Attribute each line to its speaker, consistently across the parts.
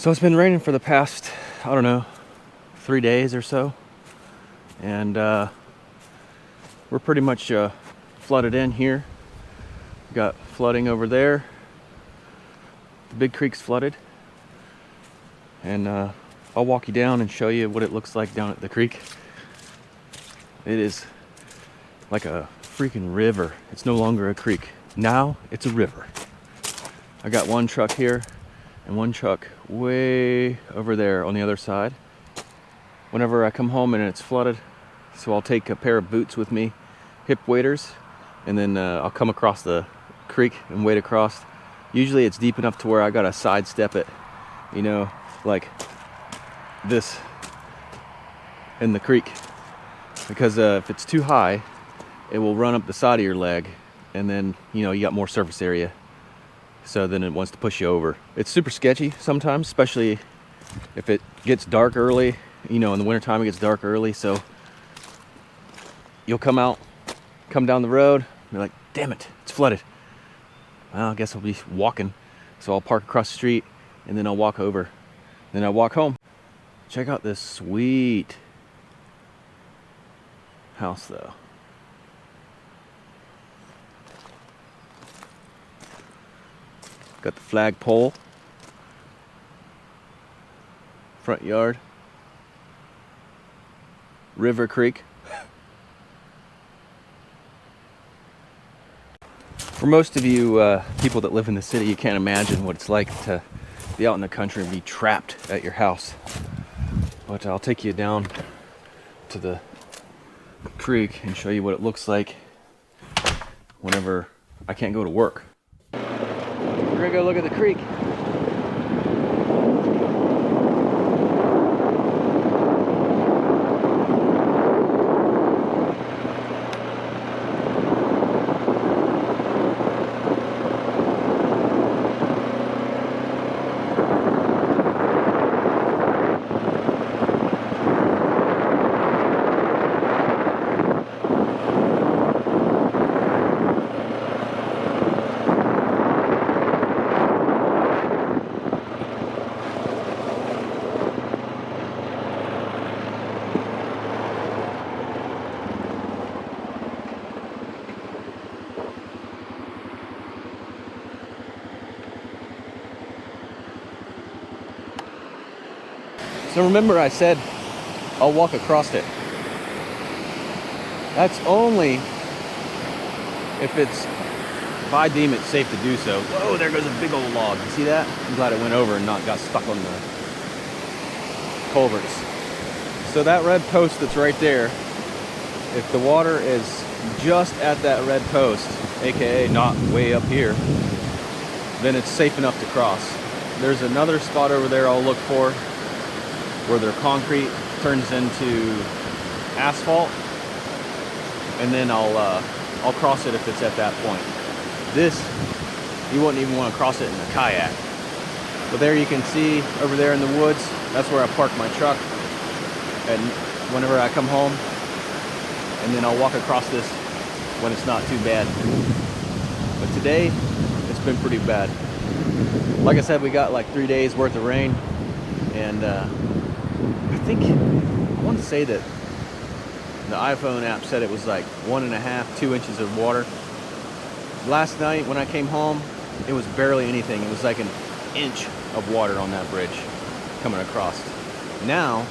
Speaker 1: So it's been raining for the past, I don't know, 3 days or so. And we're pretty much flooded in here. Got flooding over there. The big creek's flooded. And I'll walk you down and show you what it looks like down at the creek. It is like a freaking river. It's no longer a creek. Now it's a river. I got one truck here and one truck way over there on the other side. Whenever I come home and it's flooded, so I'll take a pair of boots with me, hip waders, and then I'll come across the creek and wade across. Usually it's deep enough to where I gotta sidestep it, you know, like this in the creek. Because if it's too high, it will run up the side of your leg, and then, you know, you got more surface area. So then it wants to push you over. It's super sketchy sometimes, especially if it gets dark early. You know, in the wintertime it gets dark early, so you'll come down the road, and you're like, damn it, it's flooded. Well, I guess I'll be walking. So I'll park across the street, and then I'll walk over. Then I'll walk home. Check out this sweet house, though. Got the flagpole, front yard, River Creek. For most of you people that live in the city, you can't imagine what it's like to be out in the country and be trapped at your house. But I'll take you down to the creek and show you what it looks like whenever I can't go to work. We're gonna go look at the creek. So remember I said I'll walk across it. That's only if I deem it safe to do so. Whoa, there goes a big old log. You see that? I'm glad it went over and not got stuck on the culverts. So that red post that's right there, if the water is just at that red post, aka not way up here, then it's safe enough to cross. There's another spot over there I'll look for, where their concrete turns into asphalt, and then I'll cross it if it's at that point. This, you wouldn't even want to cross it in a kayak. But there you can see over there in the woods, that's where I park my truck, and whenever I come home, and then I'll walk across this when it's not too bad. But today, it's been pretty bad. Like I said, we got like 3 days worth of rain, and I want to say that the iPhone app said it was like 1.5, 2 inches of water. Last night when I came home, it was barely anything. It was like an inch of water on that bridge coming across. Now,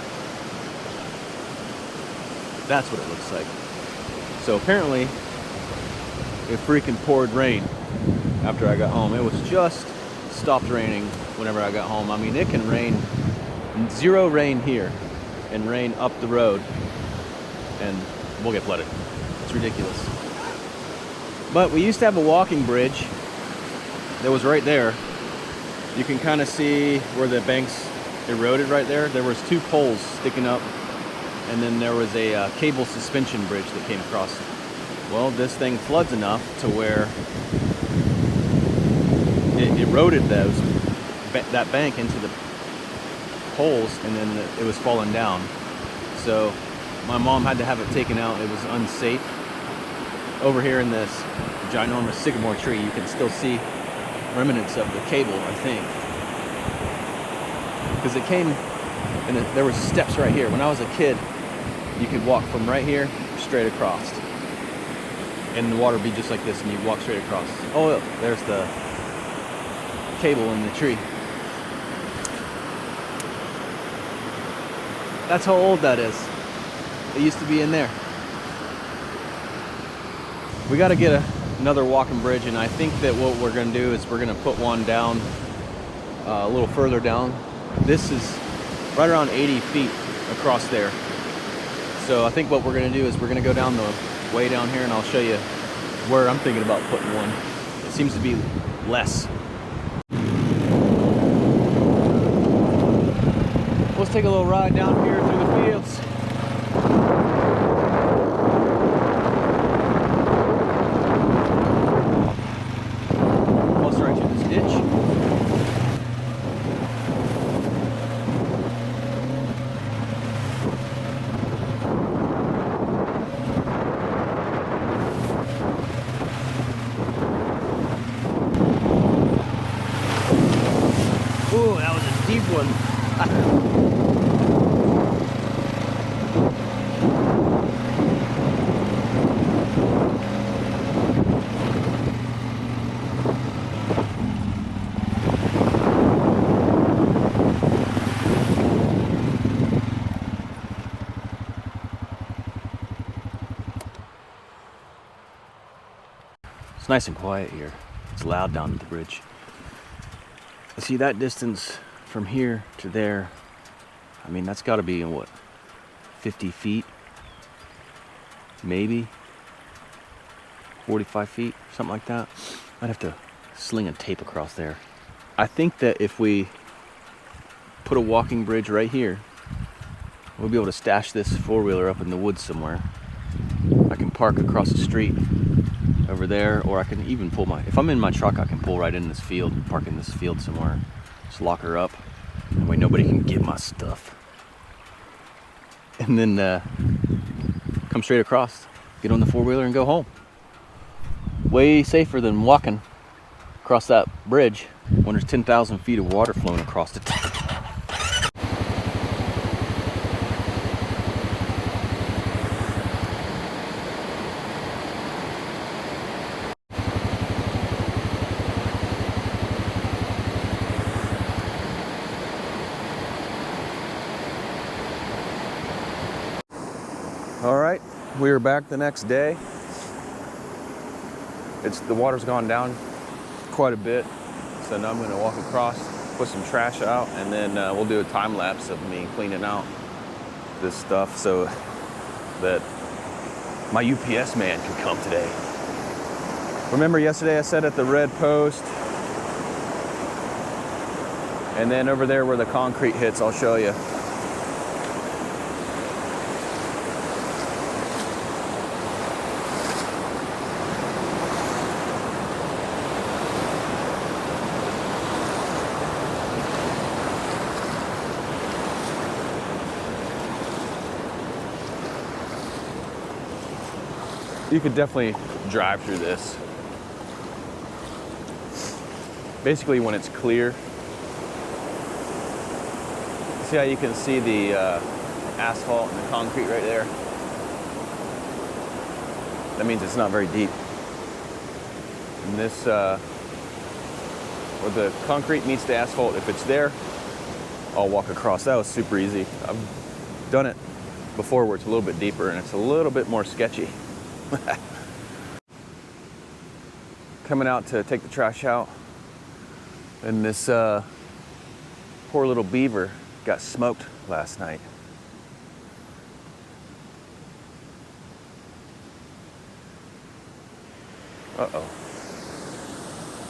Speaker 1: that's what it looks like. So apparently, it freaking poured rain after I got home. It was just stopped raining whenever I got home. I mean, it can rain, zero rain here, and rain up the road, and we'll get flooded. It's ridiculous. But we used to have a walking bridge that was right there. You can kind of see where the banks eroded right there. There was 2 poles sticking up, and then there was a cable suspension bridge that came across. Well, this thing floods enough to where it eroded that bank into the poles, and then it was falling down. So my mom had to have it taken out. It was unsafe. Over here in this ginormous sycamore tree, you can still see remnants of the cable, I think. because it came, and there was steps right here. When I was a kid, you could walk from right here straight across, and the water would be just like this, and you walk straight across. Oh, there's the cable in the tree. That's how old that is. It used to be in there. We got to get another walking bridge, and I think that what we're going to do is we're going to put one down a little further down. This is right around 80 feet across there. So I think what we're going to do is we're going to go down the way down here, and I'll show you where I'm thinking about putting one. It seems to be less. Let's take a little ride down here through the fields. Almost right through this ditch. Ooh, that was a deep one. It's nice and quiet here. It's loud down at the bridge. See that distance from here to there, I mean, that's got to be in what, 50 feet? Maybe 45 feet, something like that. I'd have to sling a tape across there. I think that if we put a walking bridge right here, we'll be able to stash this four-wheeler up in the woods somewhere. I can park across the street over there, or I can even pull if I'm in my truck, I can pull right in this field, park in this field somewhere, just lock her up, that way nobody can get my stuff. And then come straight across, get on the four-wheeler and go home. Way safer than walking across that bridge when there's 10,000 feet of water flowing across it. All right, we were back the next day. The water's gone down quite a bit, so now I'm going to walk across, put some trash out, and then we'll do a time lapse of me cleaning out this stuff so that my UPS man can come today. Remember yesterday I said at the red post, and then over there where the concrete hits, I'll show you. You could definitely drive through this. Basically, when it's clear, see how you can see the asphalt and the concrete right there? That means it's not very deep. And this, where the concrete meets the asphalt, if it's there, I'll walk across. That was super easy. I've done it before where it's a little bit deeper and it's a little bit more sketchy. Coming out to take the trash out, and this poor little beaver got smoked last night. Uh-oh.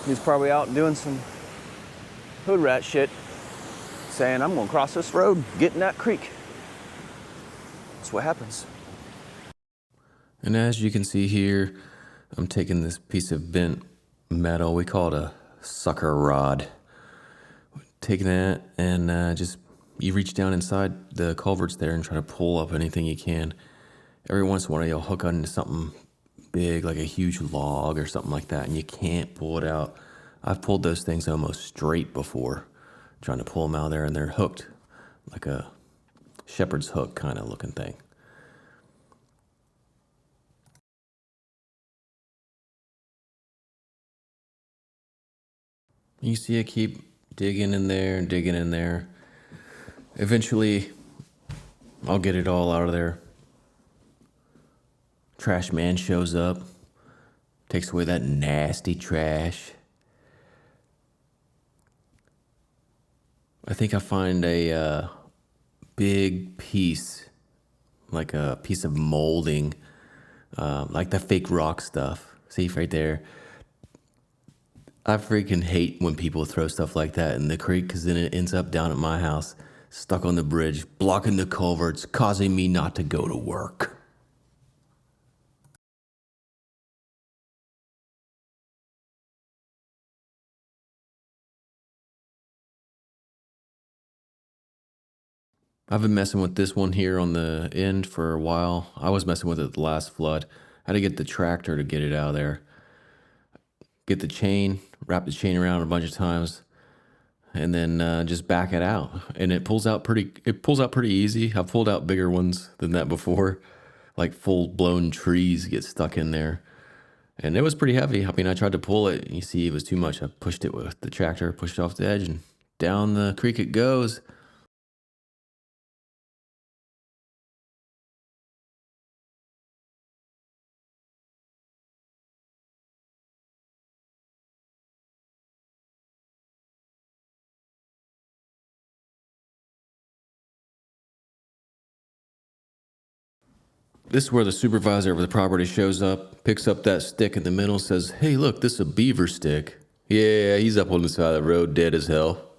Speaker 1: He's probably out doing some hood rat shit, saying, I'm gonna cross this road, get in that creek. That's what happens. And as you can see here, I'm taking this piece of bent metal. We call it a sucker rod. Taking that and you reach down inside the culverts there and try to pull up anything you can. Every once in a while you'll hook onto something big, like a huge log or something like that, and you can't pull it out. I've pulled those things almost straight before.
Speaker 2: trying to pull them out of there, and they're hooked like a shepherd's hook kind of looking thing. You see it keep digging in there and digging in there. Eventually, I'll get it all out of there. Trash man shows up, takes away that nasty trash. I think I find a big piece, like a piece of molding, like the fake rock stuff. See right there? I freaking hate when people throw stuff like that in the creek, because then it ends up down at my house, stuck on the bridge, blocking the culverts, causing me not to go to work. I've been messing with this one here on the end for a while. I was messing with it the last flood. I had to get the tractor to get it out of there. Get the chain, wrap the chain around a bunch of times, and then just back it out. And it pulls out pretty easy. I've pulled out bigger ones than that before. Like full blown trees get stuck in there. And it was pretty heavy. I mean, I tried to pull it. You see, it was too much. I pushed it with the tractor, pushed it off the edge, and down the creek it goes. This is where the supervisor of the property shows up, picks up that stick in the middle, says, "Hey, look, this is a beaver stick." Yeah, he's up on the side of the road, dead as hell.